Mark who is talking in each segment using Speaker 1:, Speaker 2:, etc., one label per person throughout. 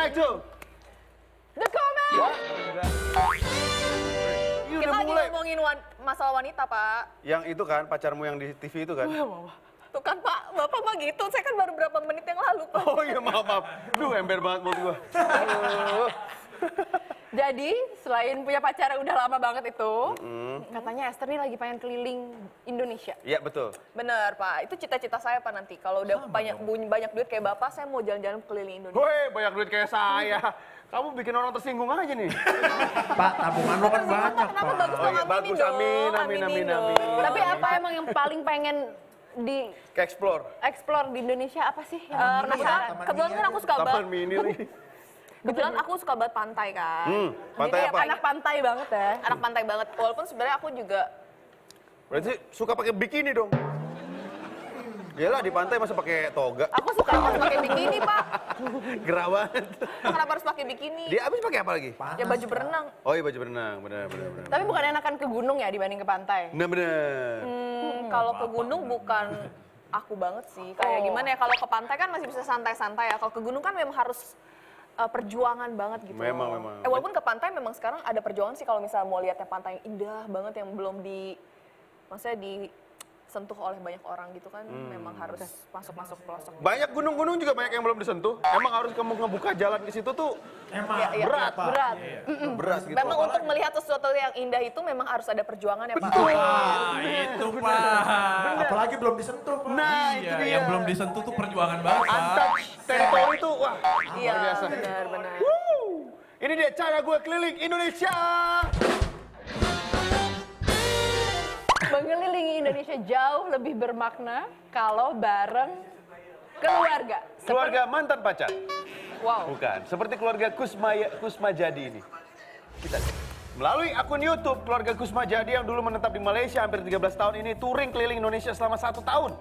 Speaker 1: naik tuh.
Speaker 2: The comment.
Speaker 3: Kita lagi ngomongin masalah wanita, Pak.
Speaker 1: Yang itu kan, pacarmu yang di TV itu kan?
Speaker 3: Tuh kan, Pak. Bapak mah gitu. Saya kan baru berapa menit yang lalu, Pak.
Speaker 1: Oh iya, maaf. Duh, ember banget mulut gua.
Speaker 2: Jadi, selain punya pacar yang udah lama banget itu, katanya Esther nih lagi pengen keliling Indonesia.
Speaker 1: Iya, betul.
Speaker 3: Bener, Pak. Itu cita-cita saya, Pak, nanti. Kalau udah banyak duit kayak Bapak, saya mau jalan-jalan keliling Indonesia.
Speaker 1: Woi, banyak duit kayak saya. Kamu bikin orang tersinggung aja nih.
Speaker 4: Pak, tabungan lo kan banyak,
Speaker 3: Kenapa
Speaker 4: Pak.
Speaker 3: bagus
Speaker 1: Oh
Speaker 3: dong?
Speaker 1: iya, bagus.
Speaker 3: Aminin
Speaker 1: Amin,
Speaker 3: dong.
Speaker 1: amin,
Speaker 3: Aminin
Speaker 1: amin.
Speaker 3: dong.
Speaker 2: Tapi apa emang yang paling pengen di
Speaker 1: Ke explore.
Speaker 2: explore di Indonesia apa sih? Yang
Speaker 4: Taman
Speaker 2: penasaran?
Speaker 4: Mini.
Speaker 3: Kebetulan kan aku suka
Speaker 1: Taman
Speaker 3: banget.
Speaker 1: mini nih.
Speaker 3: Kebetulan aku suka banget pantai kan.
Speaker 1: Pantai
Speaker 3: Jadi
Speaker 1: apa?
Speaker 2: Anak pantai banget ya.
Speaker 3: Anak pantai banget. Walaupun sebenarnya aku juga
Speaker 1: Berarti suka pakai bikini dong? Iyalah di pantai masa pakai toga.
Speaker 3: aku suka harus pakai bikini, Pak.
Speaker 1: Gerah banget.
Speaker 3: Kenapa harus pakai bikini?
Speaker 1: Dia habis pakai apa lagi?
Speaker 3: Ya baju berenang.
Speaker 1: Oh iya baju berenang, benar.
Speaker 2: Tapi bukan enakan ke gunung ya dibanding ke pantai.
Speaker 1: Benar.
Speaker 3: Kalau ke gunung bukan aku banget sih. Kayak gimana ya, kalau ke pantai kan masih bisa santai-santai ya. Kalau ke gunung kan memang harus perjuangan banget gitu.
Speaker 1: Memang.
Speaker 3: Walaupun ke pantai memang sekarang ada perjuangan sih kalau misalnya mau lihatnya pantai yang indah banget yang belum maksudnya disentuh oleh banyak orang gitu kan, memang harus masuk pelosok.
Speaker 1: Banyak gunung-gunung juga banyak yang belum disentuh. Emang harus kamu ngebuka jalan ke situ tuh
Speaker 4: Emang
Speaker 3: Iya,
Speaker 1: berat.
Speaker 4: Pak.
Speaker 2: Berat.
Speaker 4: Iya.
Speaker 1: Berat gitu.
Speaker 3: Memang untuk melihat sesuatu yang indah itu memang harus ada perjuangan ya, Pak.
Speaker 4: Itu, Pak. Apalagi belum disentuh, Pak.
Speaker 1: Nah, itu
Speaker 5: Iya,
Speaker 1: dia.
Speaker 5: yang belum disentuh tuh perjuangan banget, Pak.
Speaker 1: Untouched territory itu, wah,
Speaker 3: Iya,
Speaker 1: luar biasa.
Speaker 3: benar.
Speaker 1: Ini dia cara gue keliling Indonesia.
Speaker 2: Mengelilingi Indonesia jauh lebih bermakna kalau bareng keluarga.
Speaker 1: Keluarga mantan pacar.
Speaker 2: Wow.
Speaker 1: Bukan, seperti keluarga Kusma Jadi ini. Kita lihat. Melalui akun YouTube, keluarga Kusma Jadi yang dulu menetap di Malaysia hampir 13 tahun ini touring keliling Indonesia selama 1 tahun.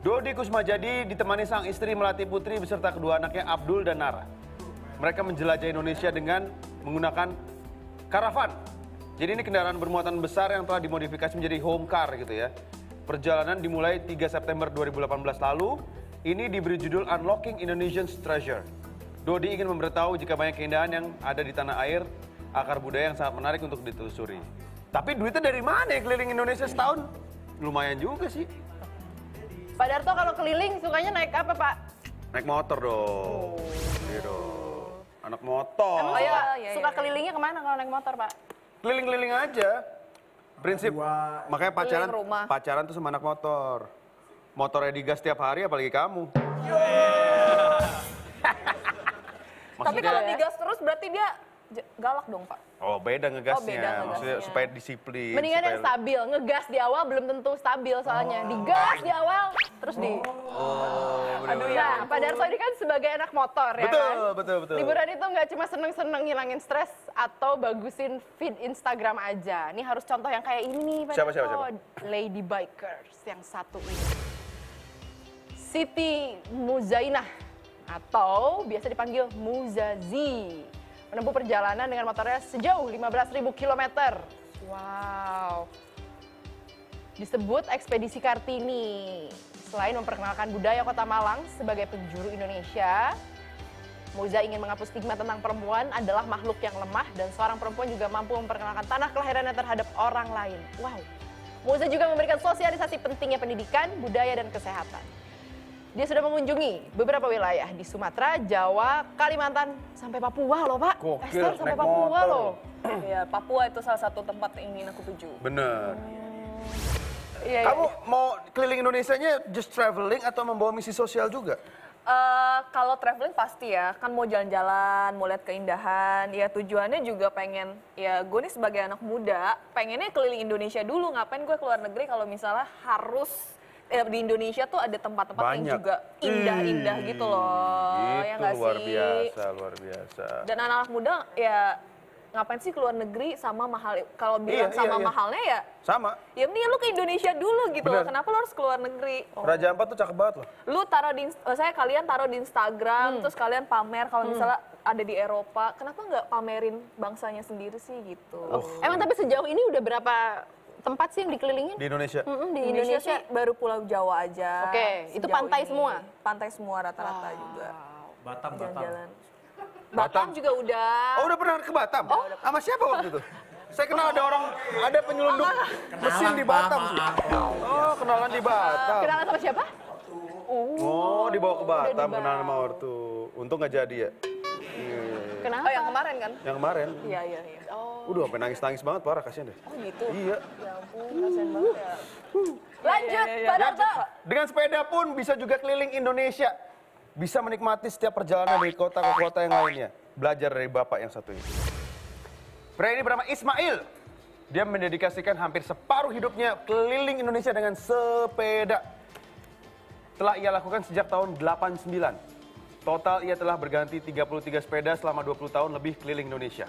Speaker 1: Dodi Kusma Jadi ditemani sang istri Melati Putri beserta kedua anaknya Abdul dan Nara. Mereka menjelajah Indonesia dengan menggunakan karavan. Jadi ini kendaraan bermuatan besar yang telah dimodifikasi menjadi home car gitu ya. Perjalanan dimulai 3 September 2018 lalu. Ini diberi judul Unlocking Indonesian's Treasure. Dodi ingin memberitahu jika banyak keindahan yang ada di tanah air, akar budaya yang sangat menarik untuk ditelusuri. Tapi duitnya dari mana ya keliling Indonesia setahun? Lumayan juga sih.
Speaker 2: Pak Darto kalau keliling sukanya naik apa, Pak?
Speaker 1: Naik motor dong. Iya dong. Anak motor.
Speaker 2: Emang
Speaker 3: Oh, iya,
Speaker 2: suka,
Speaker 3: iya,
Speaker 2: suka
Speaker 3: iya.
Speaker 2: kelilingnya kemana kalau naik motor, Pak?
Speaker 1: Keliling-keliling aja. Prinsip,
Speaker 4: Dua.
Speaker 1: makanya pacaran,
Speaker 3: Keliling rumah.
Speaker 1: pacaran tuh sama anak motor. Motornya digas tiap hari apalagi kamu.
Speaker 3: Tapi kalau digas terus berarti dia galak dong, Pak.
Speaker 1: Oh beda ngegasnya,
Speaker 3: Oh, beda ngegasnya.
Speaker 1: maksudnya supaya disiplin.
Speaker 2: Mendingan yang
Speaker 1: supaya-
Speaker 2: stabil, ngegas di awal belum tentu stabil soalnya. Digas di awal, terus di...
Speaker 1: Aduh
Speaker 2: Nah, Pak Darto ini kan sebagai anak motor ya
Speaker 1: Betul,
Speaker 2: kan?
Speaker 1: betul.
Speaker 2: Liburan itu nggak cuma seneng-seneng ngilangin stres atau bagusin feed Instagram aja. Ini harus contoh yang kayak ini nih, Pak
Speaker 1: Siapa?
Speaker 2: Darto. Lady Bikers yang satu ini. Siti Muzainah atau biasa dipanggil Muzazi. Menempuh perjalanan dengan motornya sejauh 15.000 km. Wow. Disebut ekspedisi Kartini. Selain memperkenalkan budaya Kota Malang sebagai penjuru Indonesia, Muza ingin menghapus stigma tentang perempuan adalah makhluk yang lemah dan seorang perempuan juga mampu memperkenalkan tanah kelahirannya terhadap orang lain. Wow. Muza juga memberikan sosialisasi pentingnya pendidikan, budaya, dan kesehatan. Dia sudah mengunjungi beberapa wilayah di Sumatera, Jawa, Kalimantan, sampai Papua loh, Pak.
Speaker 1: Gokil,
Speaker 2: Esther sampai
Speaker 1: naik
Speaker 2: Papua
Speaker 1: motor.
Speaker 2: loh.
Speaker 3: Iya, Papua itu salah satu tempat yang ingin aku tuju.
Speaker 1: Bener.
Speaker 2: Iya,
Speaker 1: Kamu mau keliling Indonesianya just traveling atau membawa misi sosial juga?
Speaker 3: Kalau traveling pasti ya, kan mau jalan-jalan, mau lihat keindahan, ya tujuannya juga pengen, ya gue nih sebagai anak muda, pengennya keliling Indonesia dulu, ngapain gue keluar negeri kalau misalnya harus, di Indonesia tuh ada tempat-tempat yang
Speaker 1: Banyak.
Speaker 3: juga indah-indah gitu loh,
Speaker 1: Gitu,
Speaker 3: ya nggak
Speaker 1: luar
Speaker 3: sih?
Speaker 1: biasa, luar biasa.
Speaker 3: Dan anak-anak muda ya ngapain sih keluar negeri sama mahal, kalau bilang
Speaker 1: Iya,
Speaker 3: sama
Speaker 1: iya.
Speaker 3: mahalnya ya,
Speaker 1: Sama,
Speaker 3: ya mendingan lu ke Indonesia dulu gitu loh,
Speaker 1: Bener.
Speaker 3: kenapa lu harus keluar negeri?
Speaker 1: Raja Ampat tuh cakep banget loh.
Speaker 3: Lu taruh kalian taruh di Instagram, terus kalian pamer kalau misalnya ada di Eropa, kenapa nggak pamerin bangsanya sendiri sih gitu?
Speaker 2: Emang tapi sejauh ini udah berapa tempat sih yang dikelilingin?
Speaker 1: Di Indonesia.
Speaker 2: Di
Speaker 3: Di Indonesia sih baru Pulau Jawa aja.
Speaker 2: Oke, itu
Speaker 3: sejauh
Speaker 2: pantai
Speaker 3: ini.
Speaker 2: semua?
Speaker 3: Pantai semua rata-rata juga.
Speaker 5: Batam.
Speaker 3: Jalan-jalan. Batam juga udah.
Speaker 1: Oh, udah pernah ke Batam? Sama siapa waktu itu? Saya kenal ada penyelundup mesin di Batam sih. Oh, kenalan di Batam.
Speaker 2: Kenalan sama siapa?
Speaker 1: Oh, dibawa ke Batam,
Speaker 2: dibahas.
Speaker 1: kenalan sama ortu. Untung nggak jadi ya.
Speaker 2: Kenapa?
Speaker 3: Oh, yang kemarin kan?
Speaker 1: Yang kemarin.
Speaker 3: Iya.
Speaker 1: Udah sampai nangis-nangis banget, parah, kasihan deh.
Speaker 3: Oh gitu.
Speaker 1: Iya.
Speaker 3: Ya ampun, kasihan banget ya.
Speaker 2: Lanjut, Pak Darto.
Speaker 1: Dengan sepeda pun bisa juga keliling Indonesia. Bisa menikmati setiap perjalanan dari kota ke kota yang lainnya. Belajar dari bapak yang satu ini. Pria ini bernama Ismail. Dia mendedikasikan hampir separuh hidupnya keliling Indonesia dengan sepeda. Telah ia lakukan sejak tahun 89. Total ia telah berganti 33 sepeda selama 20 tahun lebih keliling Indonesia.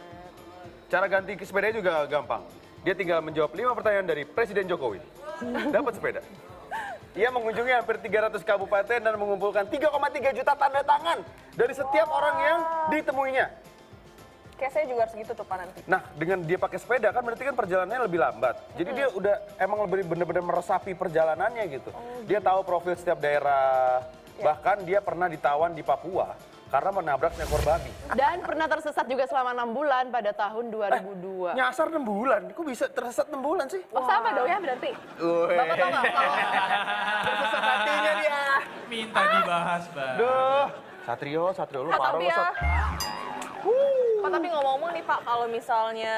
Speaker 1: Cara ganti sepeda juga gampang. Dia tinggal menjawab 5 pertanyaan dari Presiden Jokowi. Dapat sepeda. Ia mengunjungi hampir 300 kabupaten dan mengumpulkan 3,3 juta tanda tangan dari setiap orang yang ditemuinya.
Speaker 3: Kayak saya juga harus gitu tuh Pak nanti.
Speaker 1: Nah, dengan dia pakai sepeda kan berarti kan perjalanannya lebih lambat. Jadi dia udah emang lebih bener-bener meresapi perjalanannya gitu. Dia tahu profil setiap daerah. Bahkan dia pernah ditawan di Papua karena menabrak seekor babi.
Speaker 2: Dan pernah tersesat juga selama 6 bulan pada tahun 2002.
Speaker 1: Nyasar 6 bulan. Kok bisa tersesat 6 bulan sih?
Speaker 2: Oh, sama dong ya berarti.
Speaker 3: Bapak tau nggak kalau
Speaker 1: Tersesat hatinya dia.
Speaker 5: Minta dibahas, Bang.
Speaker 1: Duh. Satrio lu
Speaker 3: Pak,
Speaker 1: parah
Speaker 3: tapi
Speaker 1: lu,
Speaker 3: ya.
Speaker 1: Sat.
Speaker 3: Pak, tapi ngomong-ngomong nih Pak, kalau misalnya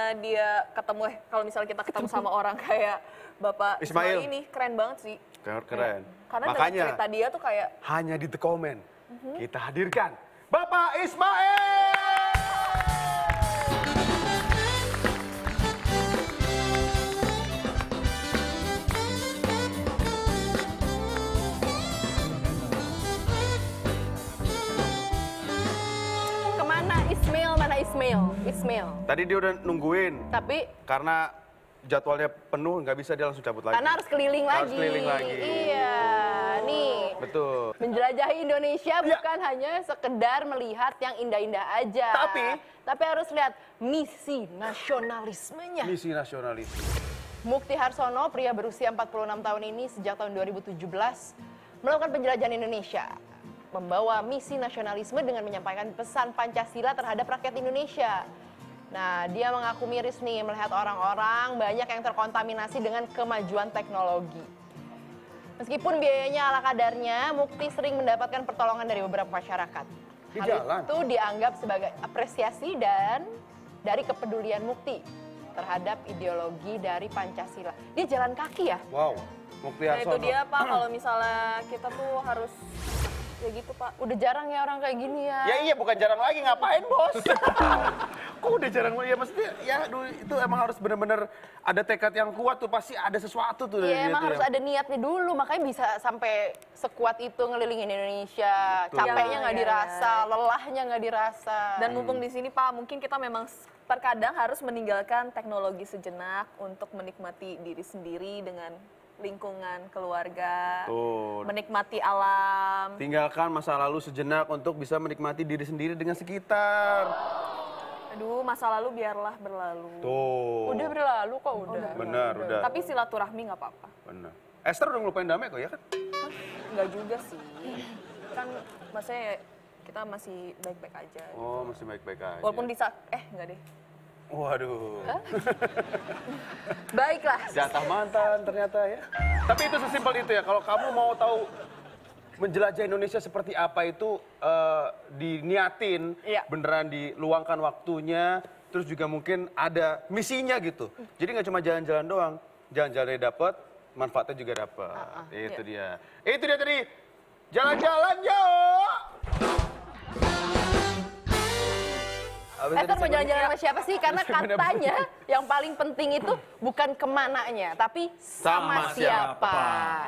Speaker 3: kalau misalnya kita ketemu sama orang kayak Bapak
Speaker 1: Ismail.
Speaker 3: Ismail ini, keren banget sih.
Speaker 1: Keren.
Speaker 3: Karena dari
Speaker 1: Makanya
Speaker 3: cerita dia tuh kayak,
Speaker 1: hanya di The Comment kita hadirkan Bapak Ismail.
Speaker 2: Kemana Ismail? Mana Ismail? Ismail.
Speaker 1: Tadi dia udah nungguin
Speaker 2: Tapi
Speaker 1: karena jadwalnya penuh nggak bisa dia langsung cabut lagi.
Speaker 2: karena harus keliling
Speaker 1: Harus
Speaker 2: lagi.
Speaker 1: keliling lagi.
Speaker 2: Iya, nih.
Speaker 1: Betul.
Speaker 2: Menjelajahi Indonesia
Speaker 1: Ya.
Speaker 2: bukan hanya sekedar melihat yang indah-indah aja. Tapi harus lihat misi nasionalismenya.
Speaker 1: Misi nasionalis.
Speaker 2: Mukti Harsono, pria berusia 46 tahun ini sejak tahun 2017 melakukan penjelajahan Indonesia. Membawa misi nasionalisme dengan menyampaikan pesan Pancasila terhadap rakyat Indonesia. Nah, dia mengaku miris nih melihat orang-orang banyak yang terkontaminasi dengan kemajuan teknologi. Meskipun biayanya ala kadarnya, Mukti sering mendapatkan pertolongan dari beberapa masyarakat.
Speaker 1: Di
Speaker 2: Hal
Speaker 1: jalan?
Speaker 2: itu dianggap sebagai apresiasi dan dari kepedulian Mukti terhadap ideologi dari Pancasila. Dia jalan kaki ya?
Speaker 1: Wow. Mukti
Speaker 3: nah itu
Speaker 1: Harsono.
Speaker 3: dia Pak, kalau misalnya kita tuh harus ya gitu Pak.
Speaker 2: Udah jarang ya orang kayak gini ya.
Speaker 1: Ya iya, bukan jarang lagi, ngapain bos? Kok udah jarang lagi? Ya maksudnya ya itu emang harus bener-bener ada tekad yang kuat tuh, pasti ada sesuatu tuh dari
Speaker 2: Iya,
Speaker 1: dia
Speaker 2: emang
Speaker 1: tuh
Speaker 2: harus
Speaker 1: yang-
Speaker 2: ada niatnya dulu, makanya bisa sampai sekuat itu ngelilingin Indonesia.
Speaker 1: Betul.
Speaker 2: Capeknya nggak
Speaker 3: Ya, ya,
Speaker 2: dirasa,
Speaker 3: ya.
Speaker 2: lelahnya nggak dirasa.
Speaker 3: Dan mumpung di sini Pak, mungkin kita memang terkadang harus meninggalkan teknologi sejenak untuk menikmati diri sendiri dengan lingkungan, keluarga,
Speaker 1: Tuh.
Speaker 3: menikmati alam.
Speaker 1: Tinggalkan masa lalu sejenak untuk bisa menikmati diri sendiri dengan sekitar.
Speaker 3: Aduh, masa lalu biarlah berlalu.
Speaker 1: Tuh.
Speaker 2: Udah berlalu kok udah.
Speaker 1: Benar, udah.
Speaker 3: Tapi silaturahmi nggak apa-apa.
Speaker 1: Benar. Esther udah ngelupain damai kok ya kan?
Speaker 3: Nggak juga sih. Kan maksudnya kita masih baik-baik aja.
Speaker 1: Oh, masih baik-baik aja.
Speaker 3: Walaupun bisa, nggak deh.
Speaker 1: Waduh.
Speaker 2: Baiklah.
Speaker 1: Jatah mantan ternyata ya. Tapi itu sesimpel itu ya. Kalau kamu mau tahu menjelajah Indonesia seperti apa itu diniatin,
Speaker 3: Iya.
Speaker 1: beneran diluangkan waktunya, terus juga mungkin ada misinya gitu. Jadi nggak cuma jalan-jalan doang, jalan-jalannya dapat, manfaatnya juga dapat. Itu dia. Itu dia tadi. Jalan-jalan yuk.
Speaker 2: Esther mau jalan-jalan sama siapa sih? Karena
Speaker 1: Sebenarnya-
Speaker 2: katanya yang paling penting itu bukan kemananya, tapi sama,
Speaker 5: Sama
Speaker 2: siapa.
Speaker 5: siapa.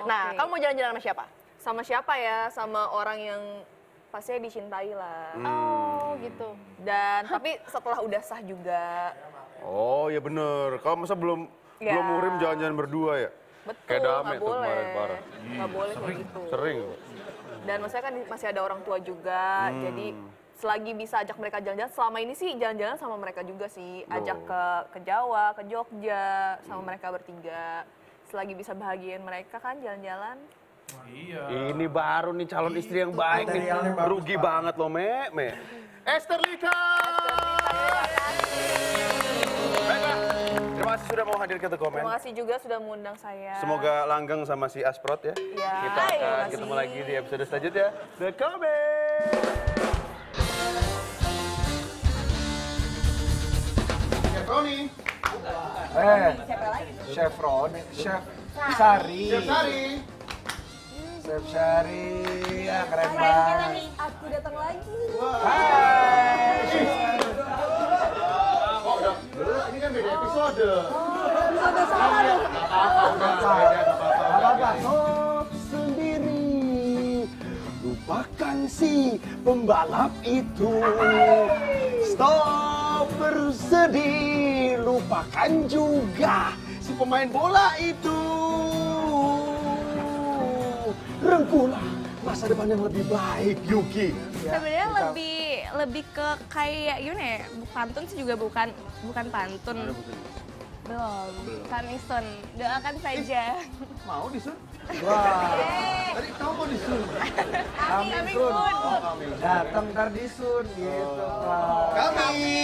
Speaker 2: Nah,
Speaker 3: Oke.
Speaker 2: kamu mau jalan-jalan sama siapa?
Speaker 3: Sama siapa ya? Sama orang yang pastinya dicintai lah.
Speaker 2: Oh, gitu.
Speaker 3: Dan tapi setelah udah sah juga.
Speaker 1: Oh ya bener. Kalau masa belum
Speaker 3: Ya.
Speaker 1: murim jalan-jalan berdua ya?
Speaker 3: Betul,
Speaker 1: Kayak damai
Speaker 3: nggak
Speaker 1: tuh
Speaker 3: boleh.
Speaker 1: kemarin parah.
Speaker 3: Nggak boleh kayak gitu.
Speaker 1: Sering.
Speaker 3: Dan maksudnya kan masih ada orang tua juga, jadi selagi bisa ajak mereka jalan-jalan, selama ini sih jalan-jalan sama mereka juga sih. Ajak ke Jawa, ke Jogja, sama mereka bertiga. Selagi bisa bahagiain mereka kan jalan-jalan.
Speaker 5: Iya.
Speaker 1: Ini baru nih calon istri yang baik nih.
Speaker 4: materialnya bagus,
Speaker 1: Rugi
Speaker 4: Pak.
Speaker 1: banget loh, Me. Esther Lika. Baiklah, terima kasih sudah mau hadir ke The Comment.
Speaker 3: Terima kasih juga sudah mengundang saya.
Speaker 1: Semoga langgeng sama si Asprot ya.
Speaker 3: Iya.
Speaker 1: Kita akan
Speaker 3: Terima kasih.
Speaker 1: ketemu lagi di episode selanjutnya. The Comment. Chef Roni.
Speaker 6: Chef Roni, Chef Sari.
Speaker 1: Chef Sari.
Speaker 6: Chef Sari, ya keren banget.
Speaker 3: Aku datang lagi.
Speaker 1: Ini kan beda episode.
Speaker 6: Apa-apa.
Speaker 7: Stop sendiri, lupakan si pembalap itu. Stop bersedih, lupakan juga si pemain bola itu. Rengkuhlah masa depan yang lebih baik, Yuki.
Speaker 8: Sebenarnya lebih ke kayak gimana ya? Pantun sih juga bukan pantun. Belum. Coming soon. Doakan saja.
Speaker 7: Mau disun?
Speaker 6: Wah,
Speaker 7: Tadi kamu mau disun?
Speaker 6: Coming soon. Datang ntar di Sun gitu, Pak.
Speaker 7: Kami